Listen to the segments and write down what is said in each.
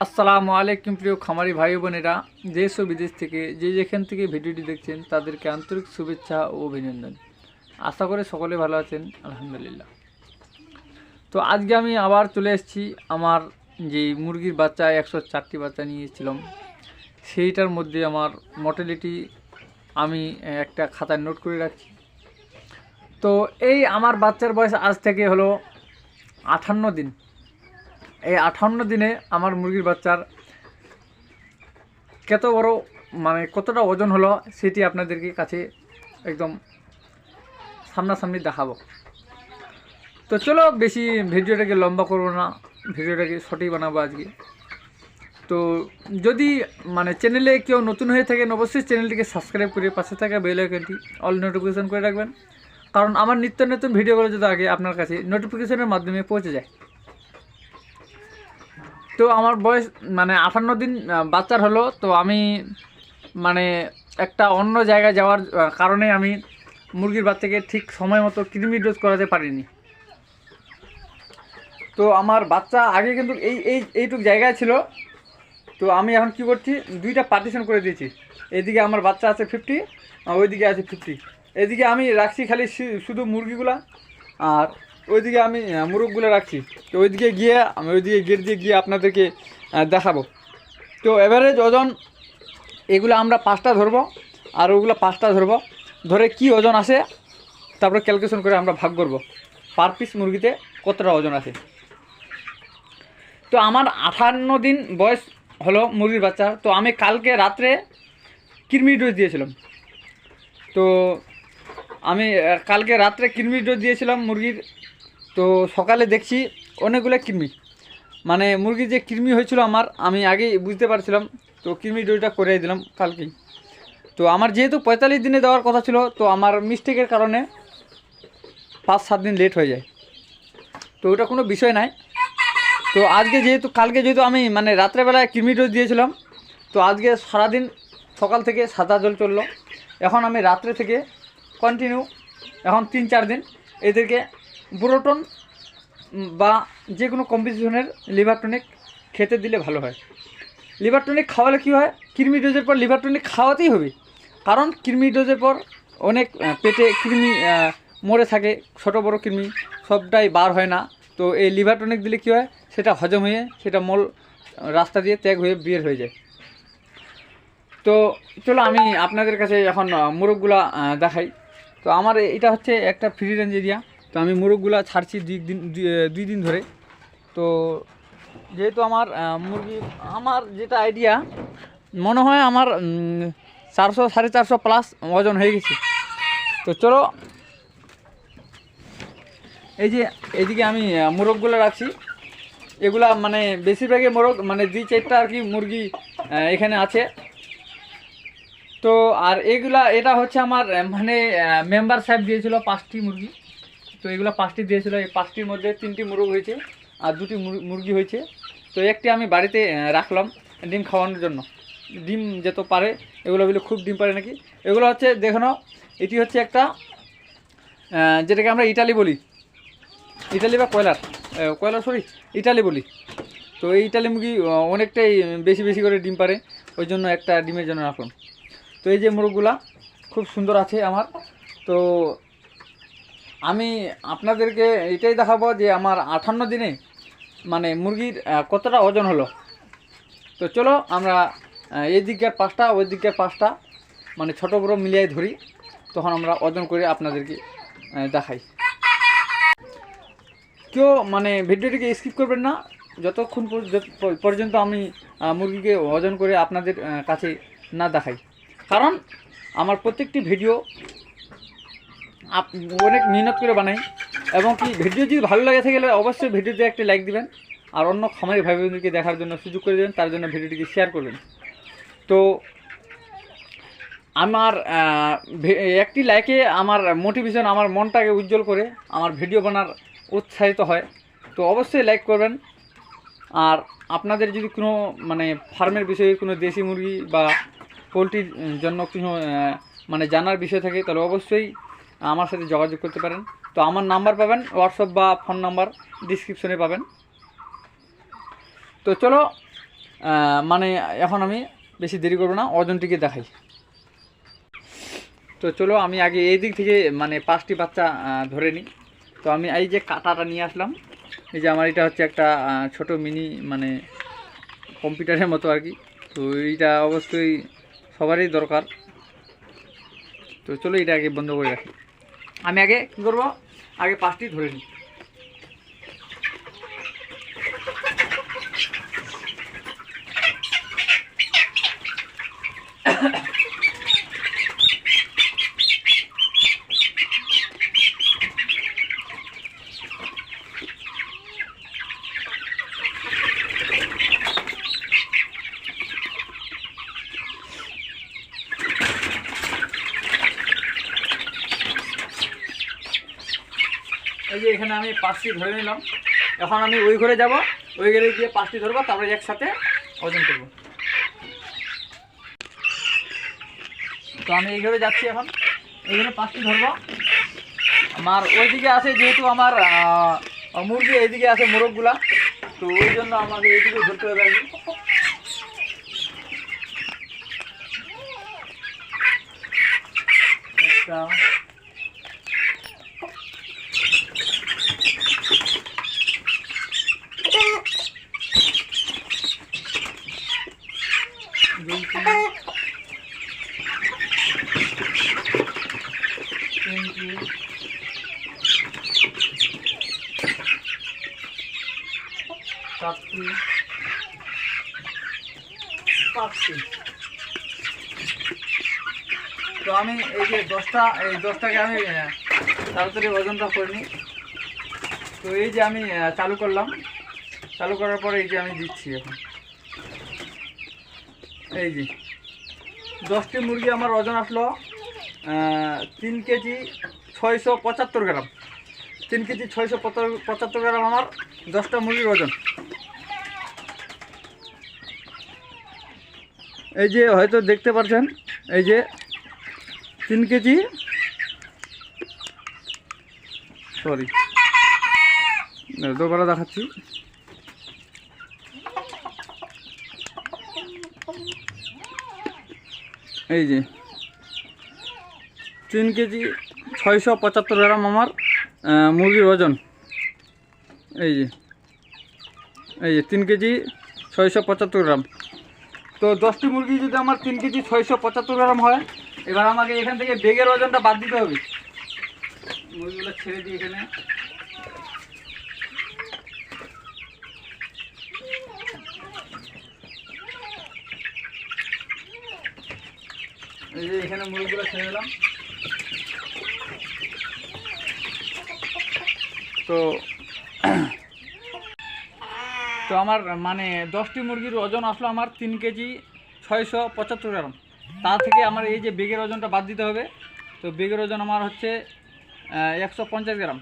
আসসালামু আলাইকুম প্রিয় খামারি ভাই বোনেরা, দেশ ও বিদেশ থেকে যেখান থেকে ভিডিওটি দেখছেন তাদেরকে আন্তরিক শুভেচ্ছা ও অভিনন্দন। আশা করি সকলে ভালো আছেন, আলহামদুলিল্লাহ। তো আজকে আমি আবার চলে এসেছি আমার যে মুরগির বাচ্চা 104টি বাচ্চা নিয়েছিলাম, সেইটার মধ্যে আমার মর্টালিটি আমি একটা খাতায় নোট করে রাখছি। তো এই আমার বাচ্চার বয়স আজ থেকে হলো 58 দিন। এই 58 দিনে আমার মুরগির বাচ্চার কত বড় কতটা ওজন হলো সেটি আপনাদেরকে কাছে একদম সামনাসামনি দেখাবো। তো চলো বেশি ভিডিওটাকে লম্বা করবো না, ভিডিওটাকে সঠিক বানাবো আজকে। তো যদি চ্যানেলে কেউ নতুন হয়ে থাকেন অবশ্যই চ্যানেলটিকে সাবস্ক্রাইব করে পাশে থাকা বেল আইকনটি অল নোটিফিকেশন করে রাখবেন, কারণ আমার নিত্য নতুন ভিডিওগুলো যদি আগে আপনার কাছে নোটিফিকেশনের মাধ্যমে পৌঁছে যায়। তো আমার বয়স 58 দিন বাচ্চার হলো। তো আমি একটা অন্য জায়গায় যাওয়ার কারণে আমি মুরগির বাচ্চাকে ঠিক সময় মতো কৃমি ডোজ করাতে পারিনি। তো আমার বাচ্চা আগে কিন্তু এইটুক জায়গায় ছিল। তো আমি এখন কি করছি, দুইটা পার্টিশন করে দিয়েছি। এদিকে আমার বাচ্চা আছে 50, ওইদিকে আছে 50। এদিকে আমি রাখছি খালি শুধু মুরগিগুলা, আর ওইদিকে আমি মুরগগুলো রাখছি। তো ওইদিকে গিয়ে আমি ওইদিকে গেট দিয়ে গিয়ে আপনাদেরকে দেখাবো। তো এভারেজ ওজন এগুলো আমরা 5টা ধরবো, আর ওগুলো 5টা ধরবো, ধরে কি ওজন আসে তারপরে ক্যালকুলেশন করে আমরা ভাগ করব পার পিস মুরগিতে কতটা ওজন আছে। তো আমার 58 দিন বয়স হলো মুরগির বাচ্চার। তো আমি কালকে রাত্রে কৃমি ডোজ দিয়েছিলাম। তো আমি কালকে রাত্রে কৃমি ডোজ দিয়েছিলাম মুরগির। তো সকালে দেখছি অনেকগুলো কৃমি, মুরগির যে কৃমি হয়েছিল আমার, আমি আগেই বুঝতে পারছিলাম। তো কৃমি ডোজটা করে দিলাম কালকেই। তো আমার যেহেতু 45 দিনে দেওয়ার কথা ছিল, তো আমার মিস্টেকের কারণে 5-7 দিন লেট হয়ে যায়। তো ওটা কোনো বিষয় নাই। তো কালকে যেহেতু আমি রাত্রেবেলায় কৃমি ডোজ দিয়েছিলাম, তো আজকে সারাদিন সকাল থেকে সাদা জল চললো। এখন আমি রাত্রে থেকে কন্টিনিউ এখন 3-4 দিন এদেরকে বুরোটন বা যে কোনো কম্পিটিশনের লিভার টনিক খেতে দিলে ভালো হয়। লিভার টনিক খাওয়ালে কী হয়, কৃমি ডোজের পর লিভার টনিক খাওয়াতেই হবে, কারণ কৃমি ডোজের পর অনেক পেটে কৃমি মরে থাকে, ছোটো বড়ো কৃমি সবটাই বার হয় না। তো এই লিভার টনিক দিলে কী হয়, সেটা হজম হয়ে সেটা মল রাস্তা দিয়ে ত্যাগ হয়ে বের হয়ে যায়। তো চলো আমি আপনাদের কাছে এখন মোরগগুলা দেখাই। তো আমার এটা হচ্ছে একটা ফ্রি রেঞ্জ এরিয়া। তো আমি মোরগগুলা ছাড়ছি 2 দিন ধরে। তো যেহেতু আমার মুরগি, আমার যেটা আইডিয়া মনে হয় আমার 400-450 প্লাস ওজন হয়ে গেছে। তো চলো এইদিকে আমি মোরগগুলো রাখছি। এগুলা বেশিরভাগই মোরগ 2-4টা আর কি মুরগি এখানে আছে। তো আর এটা হচ্ছে আমার মেম্বার সাহেব দিয়েছিল 5টি মুরগি। তো এগুলো 5টি দিয়েছিল, এই 5টির মধ্যে 3টি মুরগ হয়েছে আর 2টি মুরগি হয়েছে। তো একটি আমি বাড়িতে রাখলাম ডিম খাওয়ানোর জন্য, ডিম যত পারে। এগুলো বলে খুব ডিম পারে নাকি। এগুলো হচ্ছে দেখো নাও, এটি হচ্ছে একটা যেটাকে আমরা ইটালি বলি, ইটালি বা কয়লার ইটালি বলি। তো এই ইটালি মুরগি অনেকটাই বেশি করে ডিম পারে, ওই জন্য একটা ডিমের জন্য রাখলাম। তো এই যে মুরগগুলা খুব সুন্দর আছে আমার। তো আমি আপনাদেরকে এটাই দেখাবো যে আমার 58 দিনে মুরগির কতটা ওজন হলো। তো চলো আমরা এই দিকের 5টা ওই দিকের 5টা ছোটো বড়ো মিলিয়ে ধরি, তখন আমরা ওজন করে আপনাদেরকে দেখাই। কেউ ভিডিওটিকে স্কিপ করবেন না যতক্ষণ পর্যন্ত আমি মুরগিকে ওজন করে আপনাদের কাছে না দেখাই, কারণ আমার প্রত্যেকটি ভিডিও অনেক মেহনত করে বানাই। এবং কি ভিডিও যদি ভালো লাগে থাকে অবশ্যই ভিডিওতে একটা লাইক দিবেন, আর অন্য খামারি ভাই বোনদেরকে দেখার জন্য সুযোগ করে দেবেন, তার জন্য ভিডিওটিকে শেয়ার করবেন। তো আমার একটি লাইকে আমার মোটিভেশন, আমার মনটাকে উজ্জ্বল করে, আমার ভিডিও বানার উৎসাহিত হয়। তো অবশ্যই লাইক করবেন। আর আপনাদের যদি কোনো ফার্মের বিষয়ে কোনো দেশি মুরগি বা পোলট্রির জন্য কোনো জানার বিষয় থাকে, তাহলে অবশ্যই আমার সাথে যোগাযোগ করতে পারেন। তো আমার নাম্বার পাবেন হোয়াটসঅ্যাপ বা ফোন নাম্বার ডিসক্রিপশনে পাবেন। তো চলো মানে এখন আমি বেশি দেরি করবো না, ওজনটিকে দেখাই। তো চলো আমি আগে এই দিক থেকে মানে 5টি বাচ্চা ধরে নিই। তো আমি এই যে কাঁটাটা নিয়ে আসলাম, এই যে আমার এটা হচ্ছে একটা ছোট মিনি মানে কম্পিউটারের মতো আর কি। তো এইটা অবশ্যই সবারই দরকার। তো চলো এটা আগে বন্ধ করে রাখি। আমি আগে কী করবো, আগে 5টি ধরে নিই। এই যে এখানে আমি 5টি ধরে নিলাম। এখন আমি ওই ঘরে যাব, ওই ঘরে গিয়ে 5টি ধরবো, তারপরে একসাথে ওজন করব। তো আমি এই ঘরে যাচ্ছি, এখন এই ঘরে 5টি ধরবো। আমার ওইদিকে আছে যেহেতু আমার মুরগি, এইদিকে আছে মোরগগুলা, তো ওই জন্য আমাকে এইদিকে ধরতে হবে আর কি। একটা, তিনটি, চারটি, 5টি। তো আমি এই যে 10টাকে আমি তাড়াতাড়ি ওজনটা করে নিই। তো এই যে আমি চালু করলাম, চালু করার পরে এই যে আমি দিচ্ছি এখন। এই যে 10টি মুরগি আমার ওজন আসলো 3 কেজি 675 গ্রাম। 3 কেজি 675 গ্রাম আমার 10টা মুরগির ওজন। এই যে হয়তো দেখতে পাচ্ছেন, এই যে 3 কেজি, সরি দুবারা দেখাচ্ছি। এই যে 3 কেজি 675 গ্রাম আমার মুরগির ওজন। এই যে 3 কেজি 675 গ্রাম। তো 10টি মুরগি যদি আমার 3 কেজি 675 গ্রাম হয়, এবার আমাকে এখান থেকে বেগের ওজনটা বাদ দিতে হবে। মুরগিগুলো ছেড়ে দিই এখানে। এই যে এখানে মুরগিগুলো ছেড়ে দিলাম। তো আমার মানে 10টি মুরগির ওজন আসলো আমার 3 কেজি 675 গ্রাম। তা থেকে আমার এই যে বেগের ওজনটা বাদ দিতে হবে। তো বেগের ওজন আমার হচ্ছে 150 গ্রাম।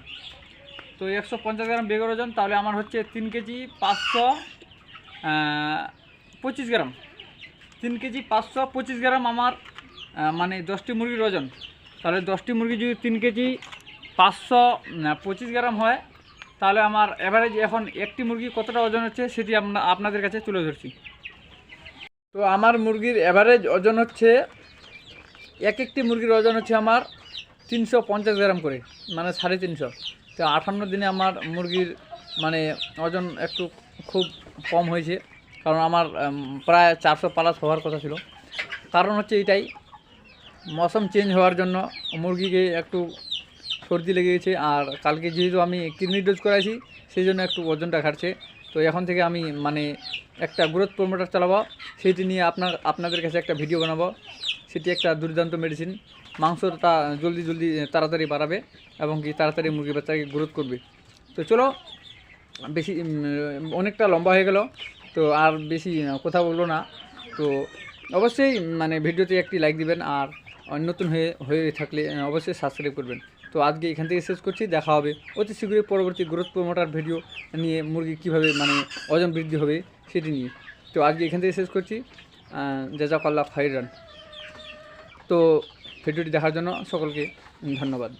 তো 150 গ্রাম বেগের ওজন, তাহলে আমার হচ্ছে 3 কেজি 525 গ্রাম। 3 কেজি 525 গ্রাম আমার মানে 10টি মুরগির ওজন। তাহলে 10টি মুরগি যদি 3 কেজি 525 গ্রাম হয়, তাহলে আমার অ্যাভারেজ এখন একটি মুরগি কতটা ওজন হচ্ছে সেটি আপনাদের কাছে তুলে ধরছি। তো আমার মুরগির অ্যাভারেজ ওজন হচ্ছে, একটি মুরগির ওজন হচ্ছে আমার 350 গ্রাম করে, মানে 350। তো 58 দিনে আমার মুরগির মানে ওজন একটু খুব কম হয়েছে, কারণ আমার প্রায় 400 প্লাস হওয়ার কথা ছিল। কারণ হচ্ছে এটাই, মৌসুম চেঞ্জ হওয়ার জন্য মুরগিকে একটু সর্দি লেগে গেছে, আর কালকে যেহেতু আমি কিডনি ডোজ করাইছি সেই জন্য একটু ওজনটা ঘাটছে। তো এখন থেকে আমি মানে একটা গ্রোথ প্রমোটার চালাবো, সেটি নিয়ে আপনাদের কাছে একটা ভিডিও বানাবো। সেটি একটা দুর্দান্ত মেডিসিন, মাংসটা জলদি তাড়াতাড়ি বাড়াবে এবং কি তাড়াতাড়ি মুরগি বাচ্চাকে গ্রোথ করবে। তো চলো, বেশি অনেকটা লম্বা হয়ে গেল, তো আর বেশি কথা বলবো না। তো অবশ্যই মানে ভিডিওতে একটি লাইক দিবেন, আর নতুন হয়ে থাকলে অবশ্যই সাবস্ক্রাইব করবেন। তো আজকে এখান থেকে শেষ করছি, দেখা হবে অতি শীঘ্রই পরবর্তী গ্রোথ প্রমোটার ভিডিও নিয়ে, মুরগি কীভাবে মানে ওজন বৃদ্ধি হবে সেটি নিয়ে। তো আজকে এখান থেকে শেষ করছি। জাযাকাল্লাহ খাইরান। তো ভিডিওটি দেখার জন্য সকলকে ধন্যবাদ।